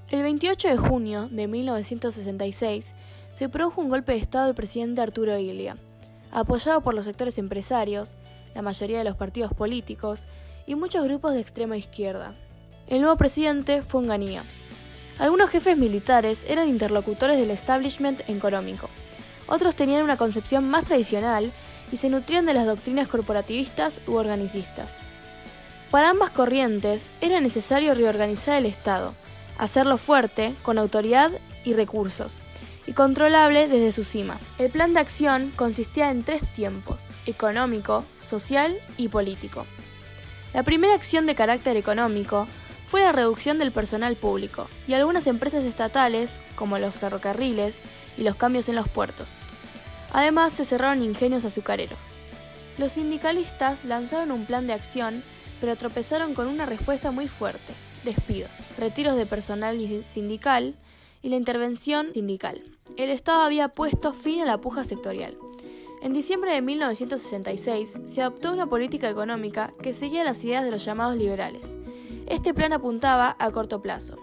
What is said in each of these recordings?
El 28 de junio de 1966 se produjo un golpe de Estado del presidente Arturo Illia, apoyado por los sectores empresarios, la mayoría de los partidos políticos y muchos grupos de extrema izquierda. El nuevo presidente fue Onganía. Algunos jefes militares eran interlocutores del establishment económico, otros tenían una concepción más tradicional y se nutrían de las doctrinas corporativistas u organicistas. Para ambas corrientes era necesario reorganizar el Estado, hacerlo fuerte, con autoridad y recursos, y controlable desde su cima. El plan de acción consistía en 3 tiempos: económico, social y político. La primera acción de carácter económico fue la reducción del personal público y algunas empresas estatales, como los ferrocarriles y los cambios en los puertos. Además, se cerraron ingenios azucareros. Los sindicalistas lanzaron un plan de acción, pero tropezaron con una respuesta muy fuerte: despidos, retiros de personal sindical y la intervención sindical. El Estado había puesto fin a la puja sectorial. En diciembre de 1966 se adoptó una política económica que seguía las ideas de los llamados liberales. Este plan apuntaba a corto plazo,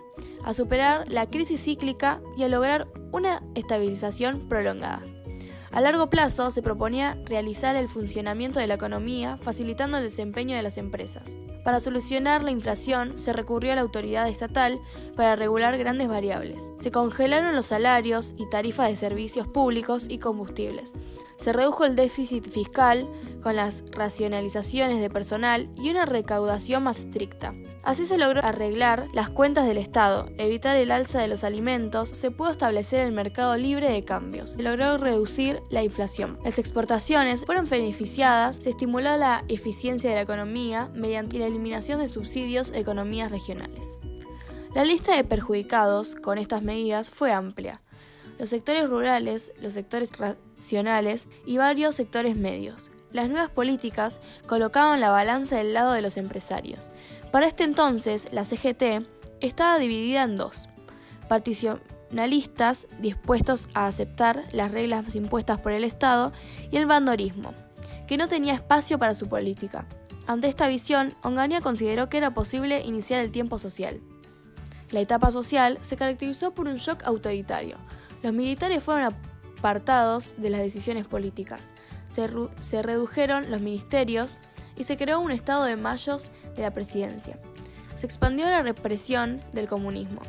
a superar la crisis cíclica y a lograr una estabilización prolongada. A largo plazo se proponía realizar el funcionamiento de la economía, facilitando el desempeño de las empresas. Para solucionar la inflación se recurrió a la autoridad estatal para regular grandes variables. Se congelaron los salarios y tarifas de servicios públicos y combustibles. Se redujo el déficit fiscal con las racionalizaciones de personal y una recaudación más estricta. Así se logró arreglar las cuentas del Estado, evitar el alza de los alimentos, se pudo establecer el mercado libre de cambios, se logró reducir la inflación. Las exportaciones fueron beneficiadas, se estimuló la eficiencia de la economía mediante la eliminación de subsidios a economías regionales. La lista de perjudicados con estas medidas fue amplia: los sectores rurales, los sectores racionales y varios sectores medios. Las nuevas políticas colocaban la balanza del lado de los empresarios. Para este entonces, la CGT estaba dividida en 2: particionalistas dispuestos a aceptar las reglas impuestas por el Estado y el bandorismo, que no tenía espacio para su política. Ante esta visión, Onganía consideró que era posible iniciar el tiempo social. La etapa social se caracterizó por un shock autoritario. Los militares fueron apartados de las decisiones políticas, se redujeron los ministerios y se creó un estado de mayos de la presidencia. Se expandió la represión del comunismo.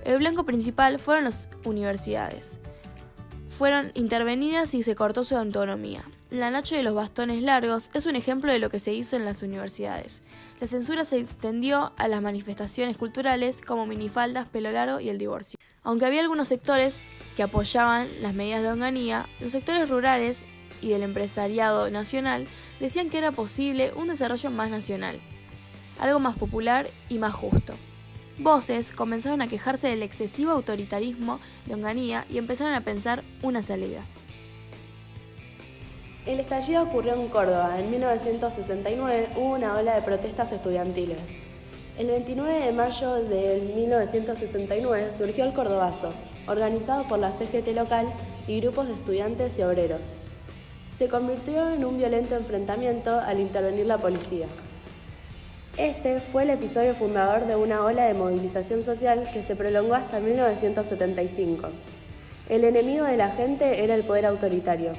El blanco principal fueron las universidades. Fueron intervenidas y se cortó su autonomía. La noche de los bastones largos es un ejemplo de lo que se hizo en las universidades. La censura se extendió a las manifestaciones culturales como minifaldas, pelo largo y el divorcio. Aunque había algunos sectores que apoyaban las medidas de Onganía, los sectores rurales y del empresariado nacional decían que era posible un desarrollo más nacional, algo más popular y más justo. Voces comenzaron a quejarse del excesivo autoritarismo de Onganía y empezaron a pensar una salida. El estallido ocurrió en Córdoba. En 1969 hubo una ola de protestas estudiantiles. El 29 de mayo de 1969 surgió el Cordobazo, organizado por la CGT local y grupos de estudiantes y obreros. Se convirtió en un violento enfrentamiento al intervenir la policía. Este fue el episodio fundador de una ola de movilización social que se prolongó hasta 1975. El enemigo de la gente era el poder autoritario.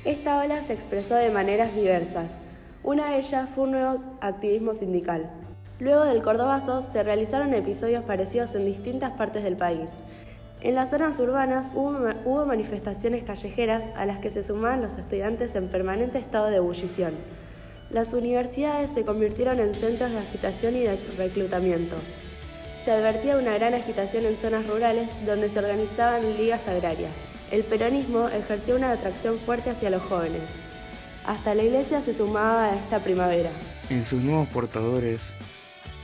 Esta ola se expresó de maneras diversas. Una de ellas fue un nuevo activismo sindical. Luego del Cordobazo se episodios parecidos en distintas partes del país. En las zonas urbanas hubo manifestaciones callejeras a las que se sumaban los estudiantes en permanente estado de ebullición. Las universidades se convirtieron en centros de agitación y de reclutamiento. Se advertía una gran agitación en zonas rurales donde se organizaban ligas agrarias. El peronismo ejerció una atracción fuerte hacia los jóvenes. Hasta la iglesia se sumaba a esta primavera. En sus nuevos portadores,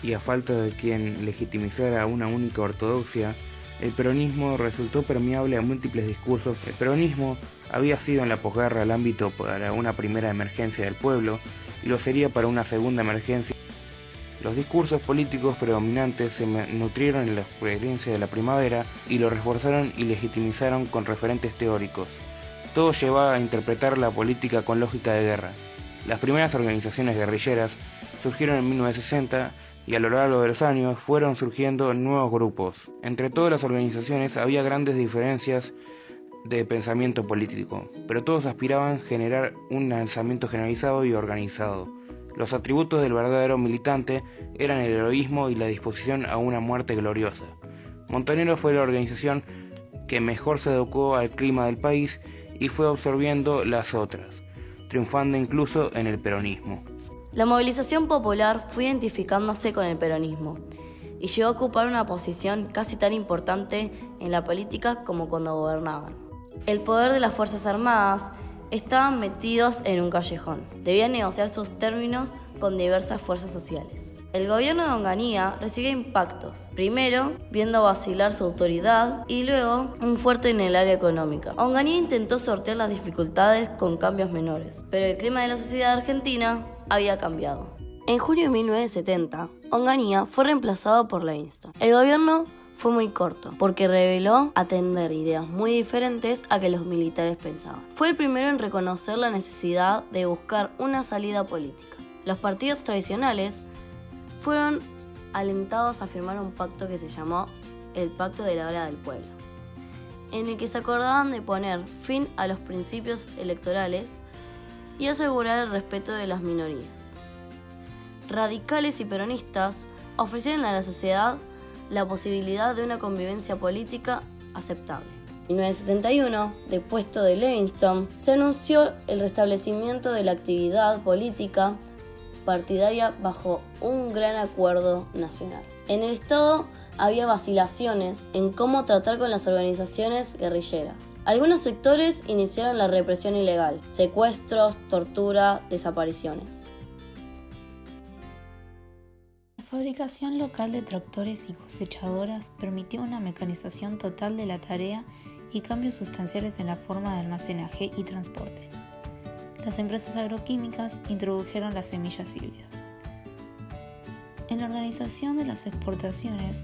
y a falta de quien legitimizara una única ortodoxia, el peronismo resultó permeable a múltiples discursos. El peronismo había sido en la posguerra el ámbito para una primera emergencia del pueblo y lo sería para una segunda emergencia. Los discursos políticos predominantes se nutrieron en la experiencia de la primavera y lo reforzaron y legitimizaron con referentes teóricos. Todo llevaba a interpretar la política con lógica de guerra. Las primeras organizaciones guerrilleras surgieron en 1960 y a lo largo de los años fueron surgiendo nuevos grupos. Entre todas las organizaciones había grandes diferencias de pensamiento político, pero todos aspiraban a generar un alzamiento generalizado y organizado. Los atributos del verdadero militante eran el heroísmo y la disposición a una muerte gloriosa. Montoneros fue la organización que mejor se adecuó al clima del país y fue absorbiendo las otras, triunfando incluso en el peronismo. La movilización popular fue identificándose con el peronismo y llegó a ocupar una posición casi tan importante en la política como cuando gobernaban. El poder de las Fuerzas Armadas estaban metidos en un callejón. Debían negociar sus términos con diversas fuerzas sociales. El gobierno de Onganía recibió impactos. Primero, viendo vacilar su autoridad y luego un fuerte en el área económica. Onganía intentó sortear las dificultades con cambios menores, pero el clima de la sociedad argentina había cambiado. En julio de 1970, Onganía fue reemplazado por la INSTA. El gobierno fue muy corto, porque reveló atender ideas muy diferentes a que los militares pensaban. Fue el primero en reconocer la necesidad de buscar una salida política. Los partidos tradicionales fueron alentados a firmar un pacto que se llamó el Pacto de la Hora del Pueblo, en el que se acordaban de poner fin a los principios electorales y asegurar el respeto de las minorías. Radicales y peronistas ofrecieron a la sociedad la posibilidad de una convivencia política aceptable. En 1971, depuesto de Livingston, se anunció el restablecimiento de la actividad política partidaria bajo un gran acuerdo nacional. En el Estado había vacilaciones en cómo tratar con las organizaciones guerrilleras. Algunos sectores iniciaron la represión ilegal, secuestros, tortura, desapariciones. La fabricación local de tractores y cosechadoras permitió una mecanización total de la tarea y cambios sustanciales en la forma de almacenaje y transporte. Las empresas agroquímicas introdujeron las semillas híbridas. En la organización de las exportaciones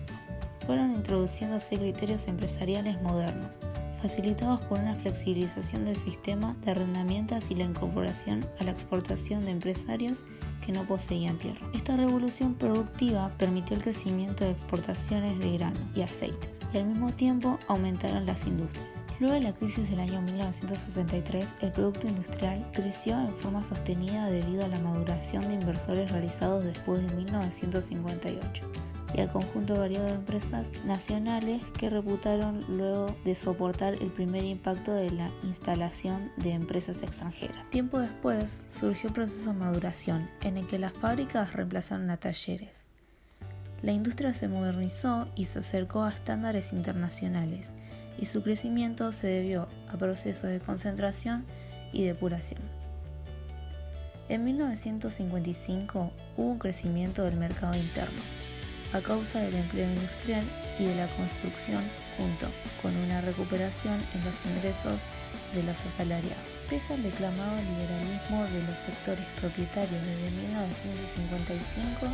fueron introduciéndose criterios empresariales modernos, facilitados por una flexibilización del sistema de arrendamientos y la incorporación a la exportación de empresarios que no poseían tierra. Esta revolución productiva permitió el crecimiento de exportaciones de grano y aceites, y al mismo tiempo aumentaron las industrias. Luego de la crisis del año 1963, el producto industrial creció en forma sostenida debido a la maduración de inversores realizados después de 1958. Y al conjunto variado de empresas nacionales que reputaron luego de soportar el primer impacto de la instalación de empresas extranjeras. Tiempo después surgió el proceso de maduración, en el que las fábricas reemplazaron a talleres. La industria se modernizó y se acercó a estándares internacionales, y su crecimiento se debió a procesos de concentración y depuración. En 1955 hubo un crecimiento del mercado interno, a causa del empleo industrial y de la construcción, junto con una recuperación en los ingresos de los asalariados. Pese al declamado liberalismo de los sectores propietarios desde 1955,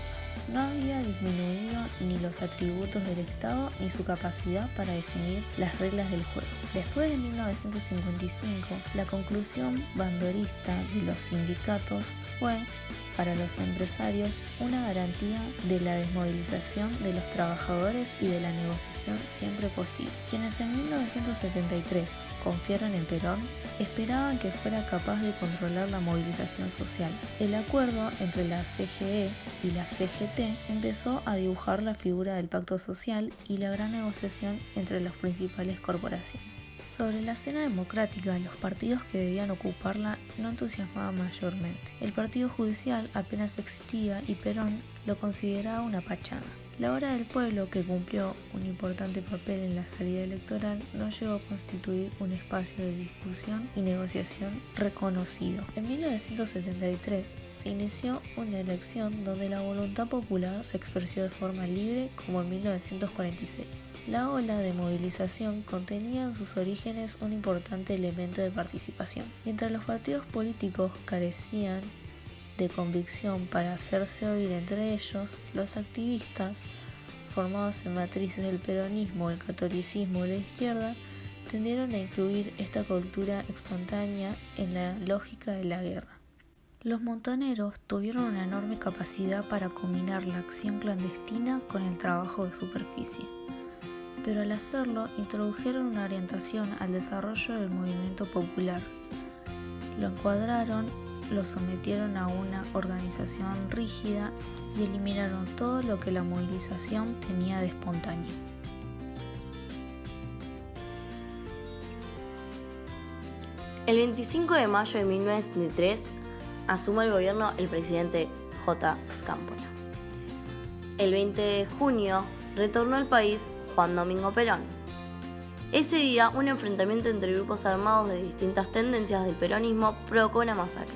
no había disminuido ni los atributos del Estado ni su capacidad para definir las reglas del juego. Después de 1955, la conclusión bandorista de los sindicatos fue, para los empresarios, una garantía de la desmovilización de los trabajadores y de la negociación siempre posible. Quienes en 1973 confiaron en Perón, esperaban que fuera capaz de controlar la movilización social. El acuerdo entre la CGE y la CGT empezó a dibujar la figura del pacto social y la gran negociación entre las principales corporaciones. Sobre la escena democrática, los partidos que debían ocuparla no entusiasmaban mayormente. El partido judicial apenas existía y Perón lo consideraba una pachada. La Hora del Pueblo, que cumplió un importante papel en la salida electoral, no llegó a constituir un espacio de discusión y negociación reconocido. En 1973 se inició una elección donde la voluntad popular se expresó de forma libre, como en 1946. La ola de movilización contenía en sus orígenes un importante elemento de participación. Mientras los partidos políticos carecían de convicción para hacerse oír entre ellos, los activistas, formados en matrices del peronismo, el catolicismo y la izquierda, tendieron a incluir esta cultura espontánea en la lógica de la guerra. Los montoneros tuvieron una enorme capacidad para combinar la acción clandestina con el trabajo de superficie, pero al hacerlo introdujeron una orientación al desarrollo del movimiento popular. Lo encuadraron, lo sometieron a una organización rígida y eliminaron todo lo que la movilización tenía de espontáneo. El 25 de mayo de 1973 asume el gobierno el presidente J. Cámpora. El 20 de junio retornó al país Juan Domingo Perón. Ese día, un enfrentamiento entre grupos armados de distintas tendencias del peronismo provocó una masacre.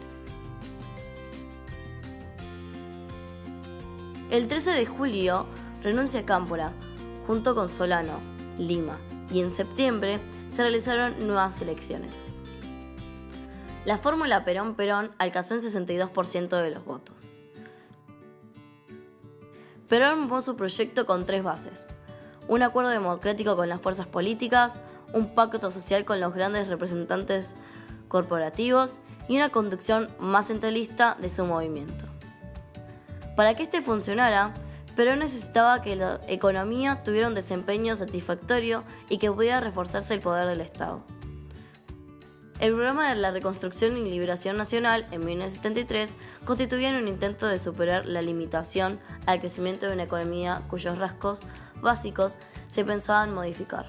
El 13 de julio renuncia Cámpora, junto con Solano, Lima, y en septiembre se realizaron nuevas elecciones. La fórmula Perón-Perón alcanzó el 62% de los votos. Perón armó su proyecto con 3 bases: un acuerdo democrático con las fuerzas políticas, un pacto social con los grandes representantes corporativos y una conducción más centralista de su movimiento. Para que este funcionara, Perón necesitaba que la economía tuviera un desempeño satisfactorio y que pudiera reforzarse el poder del Estado. El programa de la Reconstrucción y Liberación Nacional en 1973 constituía un intento de superar la limitación al crecimiento de una economía cuyos rasgos básicos se pensaban modificar.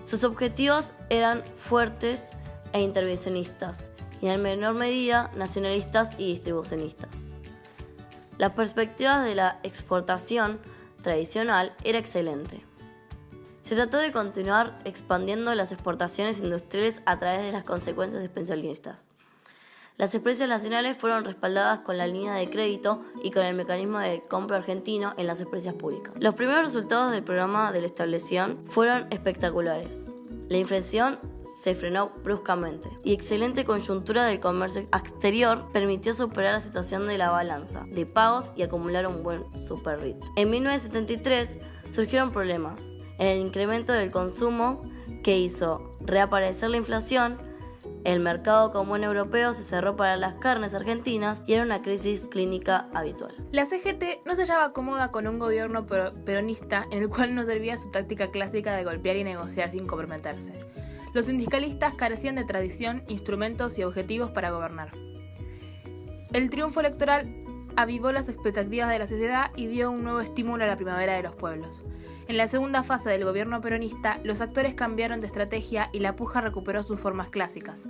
Sus objetivos eran fuertes e intervencionistas y en menor medida nacionalistas y distribucionistas. La perspectiva de la exportación tradicional era excelente. Se trató de continuar expandiendo las exportaciones industriales a través de las consecuencias expansionistas. Las empresas nacionales fueron respaldadas con la línea de crédito y con el mecanismo de compra argentino en las empresas públicas. Los primeros resultados del programa de la establección fueron espectaculares. La inflación se frenó bruscamente y excelente coyuntura del comercio exterior permitió superar la situación de la balanza de pagos y acumular un buen superávit. En 1973 surgieron problemas en el incremento del consumo que hizo reaparecer la inflación. El mercado común europeo se cerró para las carnes argentinas y era una crisis clínica habitual. La CGT no se hallaba cómoda con un gobierno peronista en el cual no servía su táctica clásica de golpear y negociar sin comprometerse. Los sindicalistas carecían de tradición, instrumentos y objetivos para gobernar. El triunfo electoral avivó las expectativas de la sociedad y dio un nuevo estímulo a la primavera de los pueblos. En la segunda fase del gobierno peronista, los actores cambiaron de estrategia y la puja recuperó sus formas clásicas.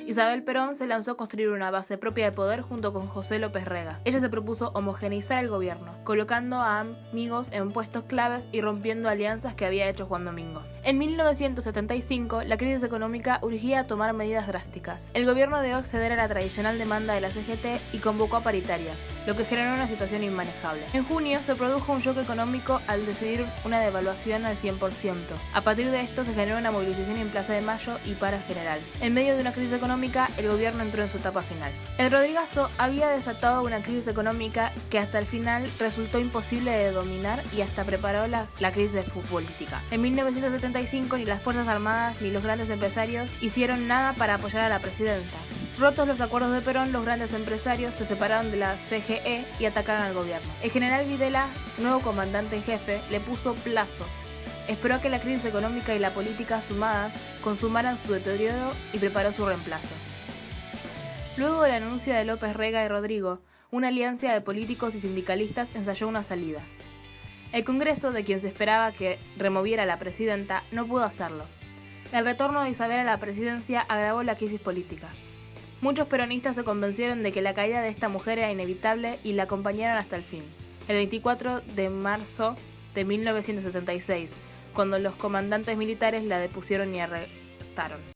Isabel Perón se lanzó a construir una base propia de poder junto con José López Rega. Ella se propuso homogeneizar el gobierno, colocando a amigos en puestos claves y rompiendo alianzas que había hecho Juan Domingo. En 1975, la crisis económica urgía a tomar medidas drásticas. El gobierno debió acceder a la tradicional demanda de la CGT y convocó a paritarias, lo que generó una situación inmanejable. En junio se produjo un shock económico al decidir una devaluación al 100%. A partir de esto se generó una movilización en Plaza de Mayo y paro general. En medio de una crisis económica, el gobierno entró en su etapa final. El Rodrigazo había desatado una crisis económica que hasta el final resultó imposible de dominar y hasta preparó la crisis política. En 1975 ni las Fuerzas Armadas ni los grandes empresarios hicieron nada para apoyar a la presidenta. Rotos los acuerdos de Perón, los grandes empresarios se separaron de la CGE y atacaron al gobierno. El general Videla, nuevo comandante en jefe, le puso plazos. Esperó a que la crisis económica y la política sumadas consumaran su deterioro y preparó su reemplazo. Luego del anuncio de López Rega y Rodrigo, una alianza de políticos y sindicalistas ensayó una salida. El Congreso, de quien se esperaba que removiera a la presidenta, no pudo hacerlo. El retorno de Isabel a la presidencia agravó la crisis política. Muchos peronistas se convencieron de que la caída de esta mujer era inevitable y la acompañaron hasta el fin. El 24 de marzo de 1976, cuando los comandantes militares la depusieron y arrestaron.